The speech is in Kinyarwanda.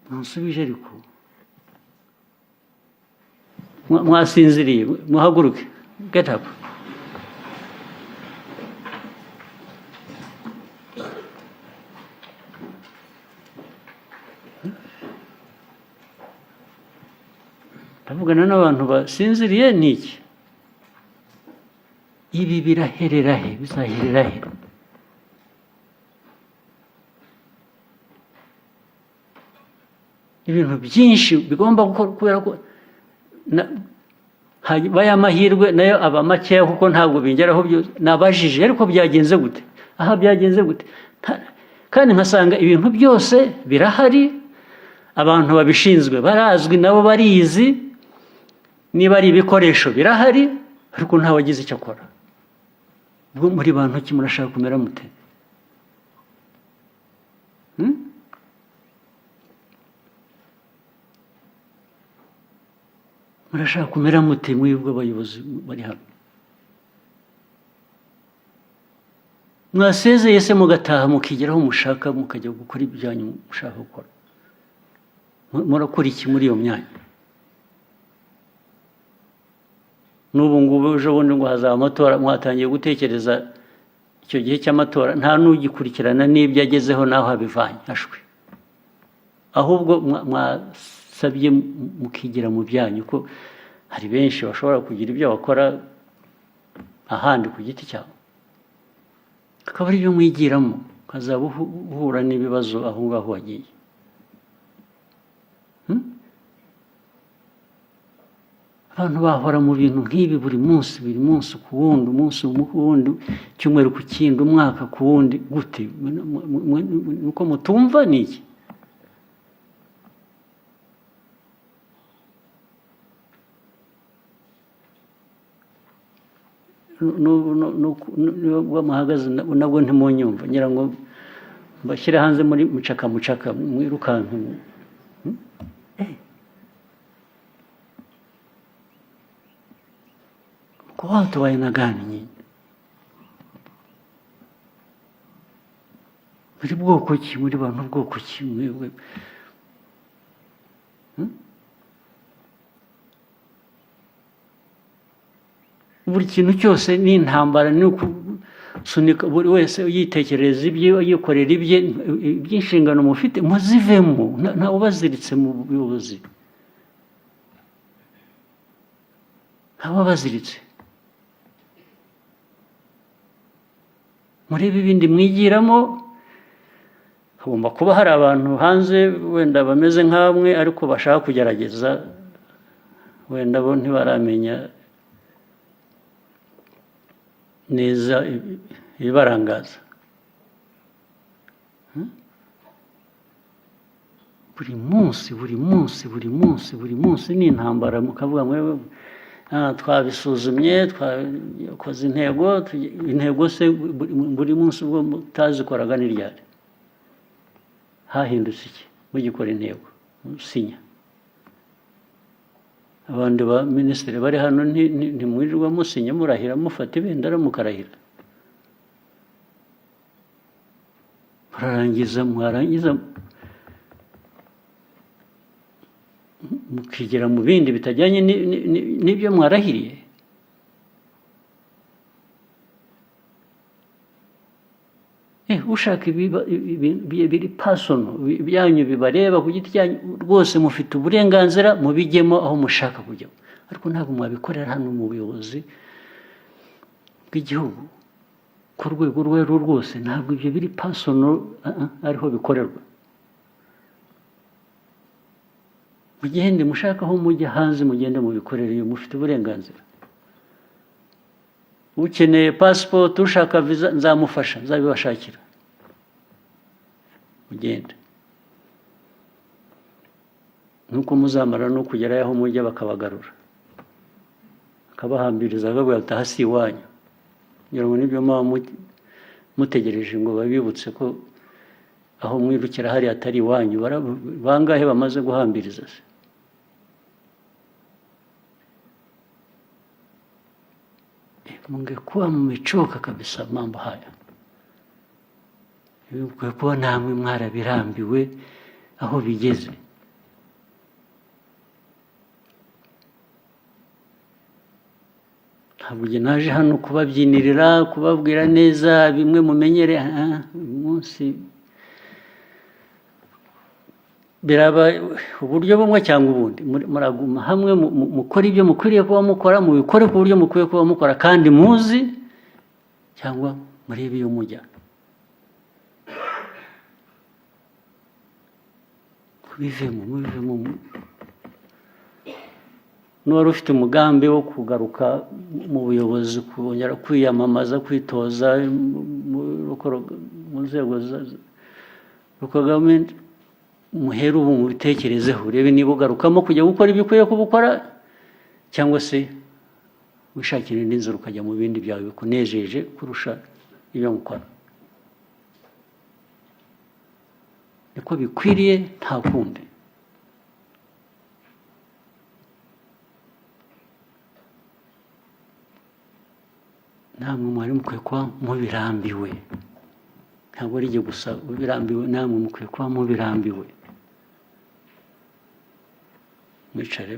Munsubije ariko mwasinziriye muhaguruke get up. Tavugana n'abantu basinziriye niki ibi biraherera he bizaherera he ibintu byinshi bigomba gukora kubera ko baya mahirwe nayo aba makeya kuko ntabwo bingeraho byose nabajije ariko byagenze gute aha byagenze gute kandi nkasanga ibintu byose birahari abantu babishinzwe barazwi nabo barizi niba ari ibikoresho birahari ariko nta wagize icyo akora ubwo muri bantu ki murashaka kumera mute murashaka kumera mute mwebwe abayobozi bari hano mwasezeye se mugataha mukigeraho mushaka mukajya gukora ibyanyu mushaka gukora murakora iki muri iyo myanya n'ubu ngubu ejo bundi ngo hazaba amatora mwatangiye gutekereza icyo gihe cy'amatora nta n'ugikurikirana n'ibyo agezeho n'aho abivanye ashwe ahubwo mwasabye mukigira mu byanyu ko hari benshi bashobora kugira ibyo bakora ahandi ku giti cyabo akaba ari byo mwigiramo ukazaba uhura n'ibibazo aho ngaho wagiye abantu bahora mu bintu nk'ibi buri munsi ku wundi umunsi ku wundi cyumweru ku kindi umwaka ku wundi gute nuko mutumva niki n'ubwo muhagaze nabwo ntimunyumva ngira ngo mbashyire hanze muri mucaka mwirukanka kwa watu wa aina gani nyinyi muri bwoko ki muri bantu bwoko ki mwewe buri kintu cyose ni intambara ni sunika buri wese yitekereza ibye yikorera ibye by'inshingano mufite muzivemo nta ubaziritse mu buyobozi aba baziritse murebe ibindi mwigiramo hagomba kuba hari abantu hanze wenda bameze nk'amwe ariko bashaka kugerageza wenda bo ntibaramenya neza ibibarangaza buri munsi ni intambara mukavuga mwewe twabisuzumye twakoze intego se buri munsi ubwo mutazikoraga ni ryari hahindutse iki mugikora intego musinya abandi ba minisitiri bari hano ntimwirirwa musinya murahira mufata ibendera mukarahira mwarangiza mukigera mu bindi bitajyanye n'ibyo mwarahiriye ushaka biri pasono byanyu bibareba ku giti cyanyu rwose mufite uburenganzira mubijyemo aho mushaka kujya ariko ntabwo mwabikorera hano mu buyobozi bw'igihugu ku rwego urwo ari rwo rwose ntabwo ibyo biri pasono ariho bikorerwa mugende mushaka aho mujya hanze mugende mubikorere iyo mufite uburenganzira ukeneye passport ushaka visa nzamufasha nzabibashakira mugende nuko muzamara no kugerayo aho mujya bakabagarura akabahambiriza akavuga ati aha si iwanyu ngira ngo nibyo mutegereje ngo babibutse ko aho mwirukira hari atari iwanyu bangahe bamaze guhambiriza se mungekuwa mmechoka kabisa mambo haya mungekuwa namwe mwarabirambiwe aho bigeze ntabwo njye naje hano kubabyinirira kubabwira neza bimwe mumenyere uyu munsi biraba uburyo bumwe cyangwa ubundi muraguma hamwe mukora ibyo mukwiriye kuba mukora mubikore ku buryo mukwiye kuba mukora kandi muzi cyangwa murebe iyo mujya kubivemo n'uwari ufite umugambi wo kugaruka mu buyobozi kongera kwiyamamaza kwitoza mu nzego za gavumenti muhere ubu mubitekerezeho urebe niba ugarukamo kujya gukora ibyo ukwiye kubukora cyangwa se wishakira indi nzira ukajya mu bindi byawe bikunejeje kurusha ibyo mukora niko bikwiriye nta kundi namwe mwari mukwiye kuba mubirambiwe ntabwo ari igihe gusa ubirambiwe namwe mukwiye kuba mubirambiwe mwicare